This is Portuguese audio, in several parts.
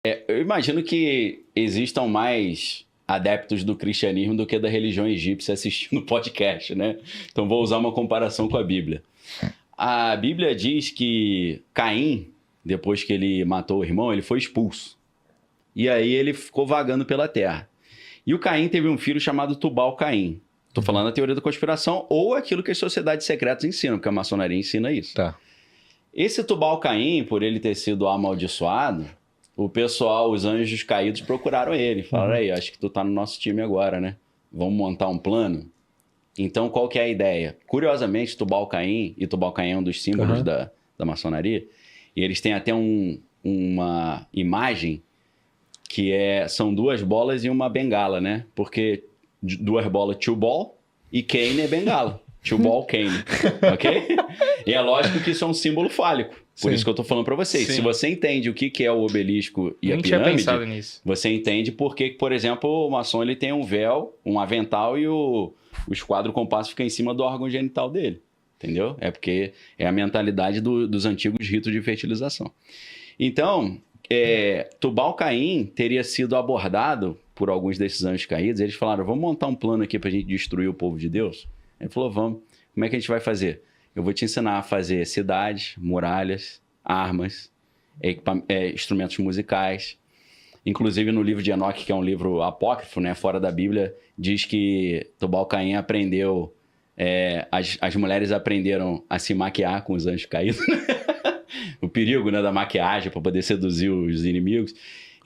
Eu imagino que existam mais adeptos do cristianismo do que da religião egípcia assistindo o podcast, né? Então vou usar uma comparação com a Bíblia. A Bíblia diz que Caim, depois que ele matou o irmão, ele foi expulso. E aí ele ficou vagando pela terra. E o Caim teve um filho chamado Tubal-Caim. Estou falando da teoria da conspiração ou aquilo que as sociedades secretas ensinam, porque a maçonaria ensina isso. Tá. Esse Tubal-Caim, por ele ter sido amaldiçoado, o pessoal, os anjos caídos, procuraram ele. Falaram, aí, acho que tu tá no nosso time agora, né? Vamos montar um plano? Então, qual que é a ideia? Curiosamente, Tubal-Caim, e Tubal-Caim é um dos símbolos da maçonaria, e eles têm até uma imagem que são duas bolas e uma bengala, né? Porque duas bolas, Tubal, e Cain é bengala. Tubal, Cain, ok? E é lógico que isso é um símbolo fálico. Por isso que eu tô falando para vocês. Sim. Se você entende o que é o obelisco e a pirâmide, tinha pensado nisso. Você entende porque, por exemplo, o maçom ele tem um véu, um avental e o esquadro compasso fica em cima do órgão genital dele. Entendeu? É porque é a mentalidade dos antigos ritos de fertilização. Então, Tubal-Caim teria sido abordado por alguns desses anjos caídos. Eles falaram, vamos montar um plano aqui pra gente destruir o povo de Deus? Ele falou, vamos. Como é que a gente vai fazer? Eu vou te ensinar a fazer cidades, muralhas, armas, instrumentos musicais. Inclusive no livro de Enoque, que é um livro apócrifo, né, fora da Bíblia, diz que Tubal-Caim aprendeu... as mulheres aprenderam a se maquiar com os anjos caídos. O perigo, né, da maquiagem para poder seduzir os inimigos.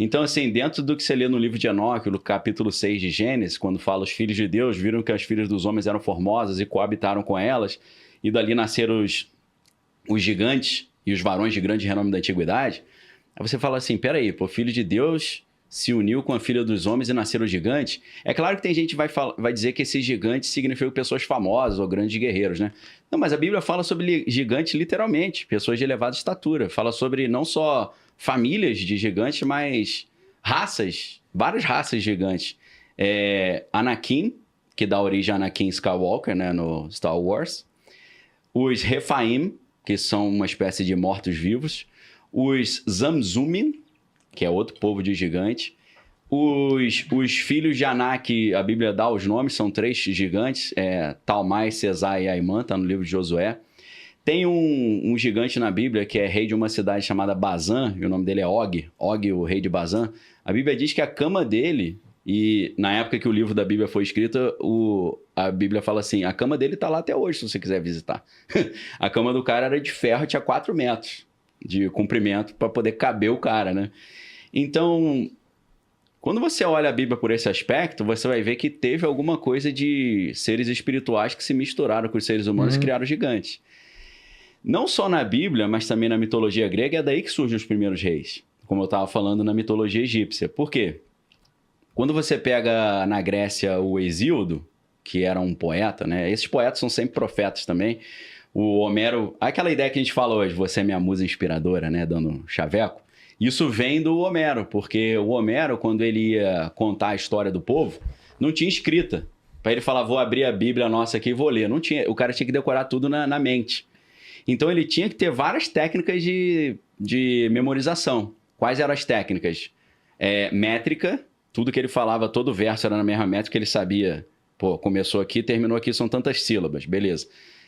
Então, assim, dentro do que você lê no livro de Enoque, no capítulo 6 de Gênesis, quando fala os filhos de Deus viram que as filhas dos homens eram formosas e coabitaram com elas, e dali nasceram os gigantes e os varões de grande renome da antiguidade, aí você fala assim, peraí, pô, filho de Deus se uniu com a filha dos homens e nasceram gigantes. É claro que tem gente que vai dizer que esses gigantes significam pessoas famosas ou grandes guerreiros, né? Não, mas a Bíblia fala sobre gigantes literalmente, pessoas de elevada estatura. Fala sobre não só famílias de gigantes, mas raças, várias raças gigantes. Anakin, que dá origem a Anakin Skywalker, né, no Star Wars. Os Rephaim, que são uma espécie de mortos-vivos. Os Zamzummim, que é outro povo de gigante. Os filhos de Anak, a Bíblia dá os nomes, são 3 gigantes, Talmai, Cesai e Aimã, está no livro de Josué. Tem um gigante na Bíblia que é rei de uma cidade chamada Bazã, e o nome dele é Og, o rei de Bazã. A Bíblia diz que a cama dele, e na época que o livro da Bíblia foi escrito, a Bíblia fala assim, a cama dele está lá até hoje, se você quiser visitar. A cama do cara era de ferro, tinha 4 metros de comprimento para poder caber o cara, né? Então, quando você olha a Bíblia por esse aspecto, você vai ver que teve alguma coisa de seres espirituais que se misturaram com os seres humanos e criaram gigantes. Não só na Bíblia, mas também na mitologia grega, é daí que surgem os primeiros reis. Como eu estava falando na mitologia egípcia. Por quê? Quando você pega na Grécia o Hesíodo, que era um poeta, né? Esses poetas são sempre profetas também. O Homero... Aquela ideia que a gente fala hoje, você é minha musa inspiradora, né? Dando chaveco. Isso vem do Homero, porque o Homero, quando ele ia contar a história do povo, não tinha escrita. Para ele falar, vou abrir a Bíblia nossa aqui e vou ler. Não tinha, o cara tinha que decorar tudo na mente. Então ele tinha que ter várias técnicas de memorização. Quais eram as técnicas? Métrica, tudo que ele falava, todo verso era na mesma métrica, ele sabia, pô, começou aqui, terminou aqui, são tantas sílabas, beleza.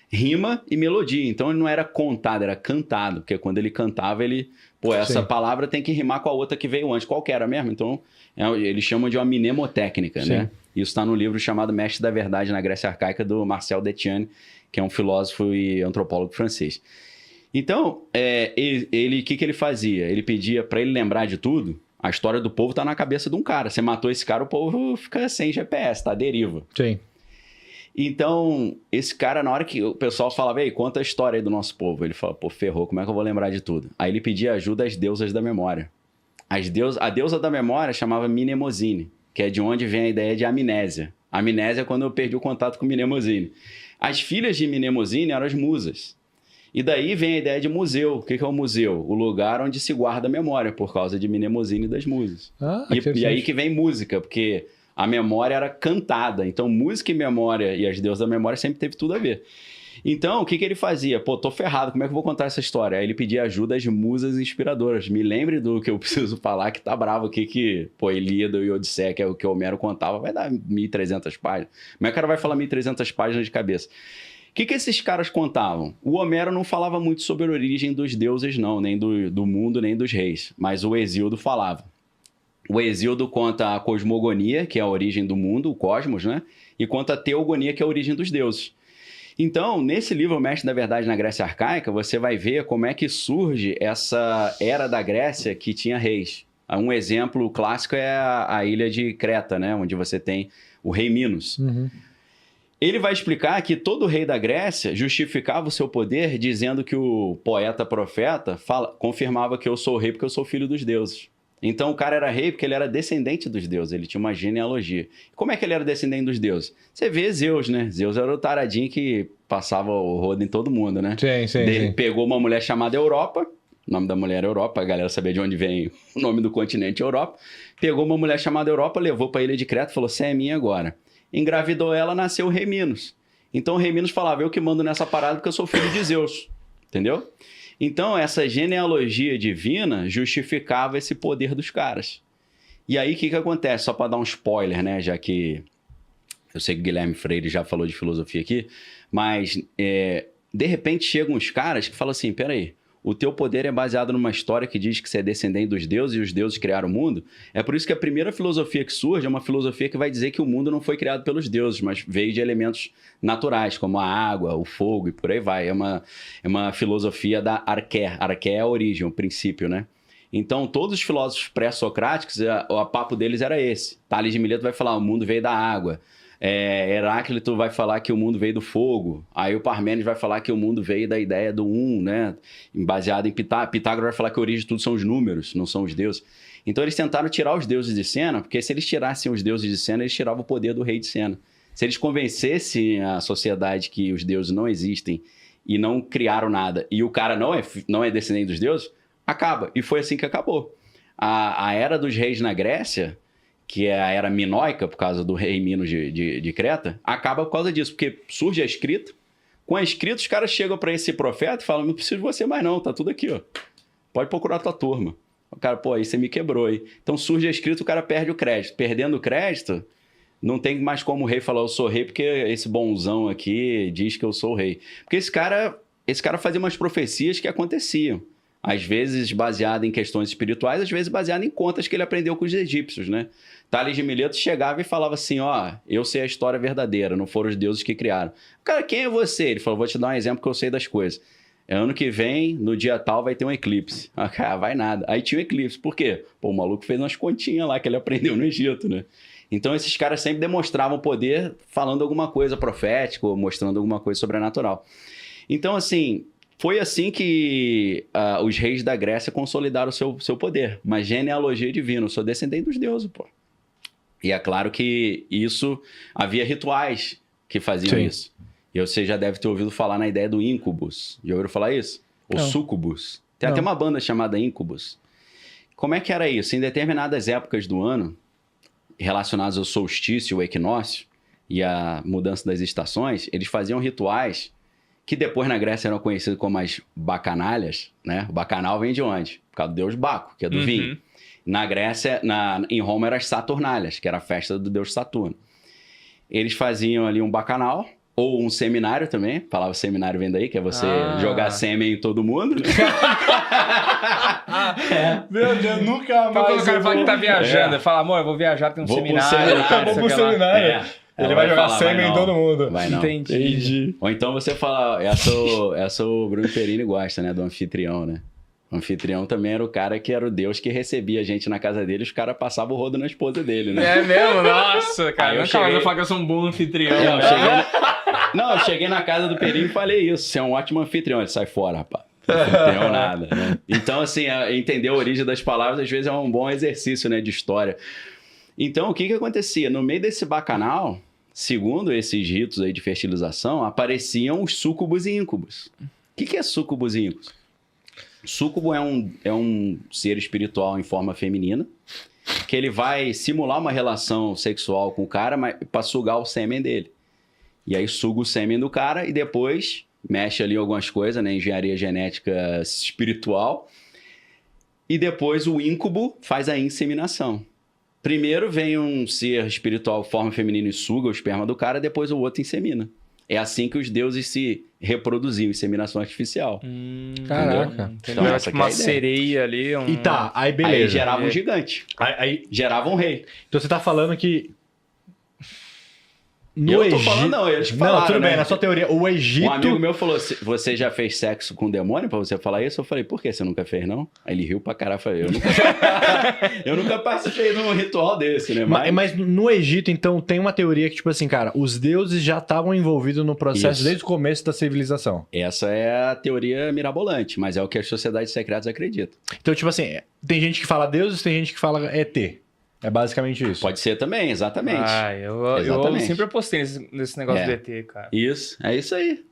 Rima e melodia, então ele não era contado, era cantado, porque quando ele cantava, essa palavra tem que rimar com a outra que veio antes, qual que era mesmo? Então, eles chamam de uma mnemotécnica, né? Isso está no livro chamado Mestre da Verdade na Grécia Arcaica, do Marcel Detienne, que é um filósofo e antropólogo francês. Então, o que ele fazia? Ele pedia para ele lembrar de tudo, a história do povo está na cabeça de um cara, você matou esse cara, o povo fica sem GPS, tá à deriva. Sim. Então, esse cara, na hora que o pessoal falava, ei, conta a história aí do nosso povo. Ele fala, pô, ferrou, como é que eu vou lembrar de tudo? Aí ele pedia ajuda às deusas da memória. A deusa da memória chamava Mnemosine, que é de onde vem a ideia de amnésia. Amnésia é quando eu perdi o contato com Mnemosine. As filhas de Mnemosine eram as musas. E daí vem a ideia de museu. O que é o museu? O lugar onde se guarda a memória, por causa de Mnemosine das musas. E aí que vem música, porque... a memória era cantada. Então, música e memória e as deusas da memória sempre teve tudo a ver. Então, o que ele fazia? Pô, tô ferrado, como é que eu vou contar essa história? Aí ele pedia ajuda às musas inspiradoras. Me lembre do que eu preciso falar, que tá bravo aqui, que, pô, Ilíada e Odisseia, que é o que o Homero contava, vai dar 1.300 páginas. Como é que o cara vai falar 1.300 páginas de cabeça? O que esses caras contavam? O Homero não falava muito sobre a origem dos deuses, não, nem do mundo, nem dos reis, mas o Hesíodo falava. O Hesíodo conta a cosmogonia, que é a origem do mundo, o cosmos, né? E conta a teogonia, que é a origem dos deuses. Então, nesse livro, O Mestre da Verdade na Grécia Arcaica, você vai ver como é que surge essa era da Grécia que tinha reis. Um exemplo clássico é a ilha de Creta, né? Onde você tem o rei Minos. Uhum. Ele vai explicar que todo rei da Grécia justificava o seu poder dizendo que o poeta-profeta confirmava que eu sou rei porque eu sou filho dos deuses. Então o cara era rei porque ele era descendente dos deuses, ele tinha uma genealogia. Como é que ele era descendente dos deuses? Você vê Zeus, né? Zeus era o taradinho que passava o rodo em todo mundo, né? Sim. Pegou uma mulher chamada Europa, o nome da mulher era Europa, a galera sabia de onde vem o nome do continente Europa. Pegou uma mulher chamada Europa, levou para a ilha de Creta e falou, você é minha agora. Engravidou ela, nasceu o rei Minos. Então o rei Minos falava, eu que mando nessa parada porque eu sou filho de Zeus. Entendeu? Então, essa genealogia divina justificava esse poder dos caras. E aí, o que acontece? Só para dar um spoiler, né? Já que eu sei que o Guilherme Freire já falou de filosofia aqui, mas de repente chegam uns caras que falam assim, peraí, o teu poder é baseado numa história que diz que você é descendente dos deuses e os deuses criaram o mundo. É por isso que a primeira filosofia que surge é uma filosofia que vai dizer que o mundo não foi criado pelos deuses, mas veio de elementos naturais, como a água, o fogo e por aí vai. É uma filosofia da arqué. Arqué é a origem, o princípio, né? Então, todos os filósofos pré-socráticos, o papo deles era esse. Tales de Mileto vai falar, o mundo veio da água. Heráclito vai falar que o mundo veio do fogo. Aí o Parmênides vai falar que o mundo veio da ideia do né? Baseado em Pitágoras vai falar que a origem de tudo são os números, não são os deuses. Então eles tentaram tirar os deuses de cena, porque se eles tirassem os deuses de cena, eles tiravam o poder do rei de cena. Se eles convencessem a sociedade que os deuses não existem e não criaram nada, e o cara não é descendente dos deuses, acaba. E foi assim que acabou. A era dos reis na Grécia, que é a era minoica, por causa do rei Minos de Creta, acaba por causa disso, porque surge a escrita. Com a escrita, os caras chegam para esse profeta e falam, não preciso de você mais não, tá tudo aqui, ó. Pode procurar a tua turma. O cara, pô, aí você me quebrou, hein? Então surge a escrita, o cara perde o crédito. Perdendo o crédito, não tem mais como o rei falar, eu sou rei, porque esse bonzão aqui diz que eu sou o rei. Porque esse cara fazia umas profecias que aconteciam. Às vezes baseado em questões espirituais, às vezes baseado em contas que ele aprendeu com os egípcios, né? Tales de Mileto chegava e falava assim, ó, eu sei a história verdadeira, não foram os deuses que criaram. Cara, quem é você? Ele falou, vou te dar um exemplo que eu sei das coisas. Ano que vem, no dia tal, vai ter um eclipse. Ah, cara, vai nada. Aí tinha um eclipse. Por quê? Pô, o maluco fez umas continhas lá que ele aprendeu no Egito, né? Então esses caras sempre demonstravam poder falando alguma coisa profética ou mostrando alguma coisa sobrenatural. Então, assim, foi assim que os reis da Grécia consolidaram o seu poder. Mas genealogia divina, eu sou descendente dos deuses, pô. E é claro que havia rituais que faziam isso. E você já deve ter ouvido falar na ideia do íncubus. Já ouviram falar isso? Ou sucubus. Tem até uma banda chamada Incubus. Como é que era isso? Em determinadas épocas do ano, relacionadas ao solstício, o equinócio e a mudança das estações, eles faziam rituais que depois na Grécia eram conhecidos como as bacanalhas, né? O bacanal vem de onde? Por causa do deus Baco, que é do vinho. Na Grécia, em Roma, eram as Saturnalias, que era a festa do deus Saturno. Eles faziam ali um bacanal, ou um seminário também. A palavra seminário vem daí, que é você jogar sêmen em todo mundo. Né? Meu Deus, nunca mais. Quando o cara fala que tá viajando, fala, amor, eu vou viajar, tem um seminário. Vou pro seminário. Ele vai jogar sêmen em todo mundo. Vai não. Entendi. Ou então você fala, essa o Bruno Perini gosta, né? Do anfitrião, né? O anfitrião também era o cara que era o deus que recebia a gente na casa dele, os caras passavam o rodo na esposa dele, né? É mesmo? Nossa, cara. Eu falar que eu sou um bom anfitrião. Eu cheguei na casa do Perini e falei isso. Você é um ótimo anfitrião. Ele sai fora, rapaz. Não tem nada, né? Então, assim, entender a origem das palavras às vezes é um bom exercício, né, de história. Então, o que acontecia? No meio desse bacanal, segundo esses ritos aí de fertilização, apareciam os súcubos e íncubos. O que é súcubos e íncubos? Súcubo é um ser espiritual em forma feminina, que ele vai simular uma relação sexual com o cara para sugar o sêmen dele. E aí suga o sêmen do cara e depois mexe ali algumas coisas, né? Engenharia genética espiritual. E depois o íncubo faz a inseminação. Primeiro vem um ser espiritual, forma feminina e suga o esperma do cara, depois o outro insemina. É assim que os deuses se reproduziam, inseminação artificial. Caraca. Entendeu? Então, essa Tipo que é a uma ideia. sereia ali. E tá, aí beleza. Aí gerava um gigante, Aí, gerava um rei. então você tá falando que... Eu tô falando não, eles falaram, Não, tudo bem, né? na sua teoria, o Egito... Um amigo meu falou, você já fez sexo com o demônio pra você falar isso? Eu falei, por que você nunca fez, não? Aí ele riu pra caralho, eu falei, eu nunca participei de um ritual desse, né? Mas no Egito, então, tem uma teoria que, tipo assim, cara, os deuses já estavam envolvidos no processo Isso. desde o começo da civilização. Essa é a teoria mirabolante, mas é o que as sociedades secretas acreditam. Então, tipo assim, tem gente que fala deuses, tem gente que fala ET. É basicamente isso. Pode ser também, exatamente. Eu Exatamente. sempre apostei nesse negócio É. do ET, cara. Isso, é isso aí.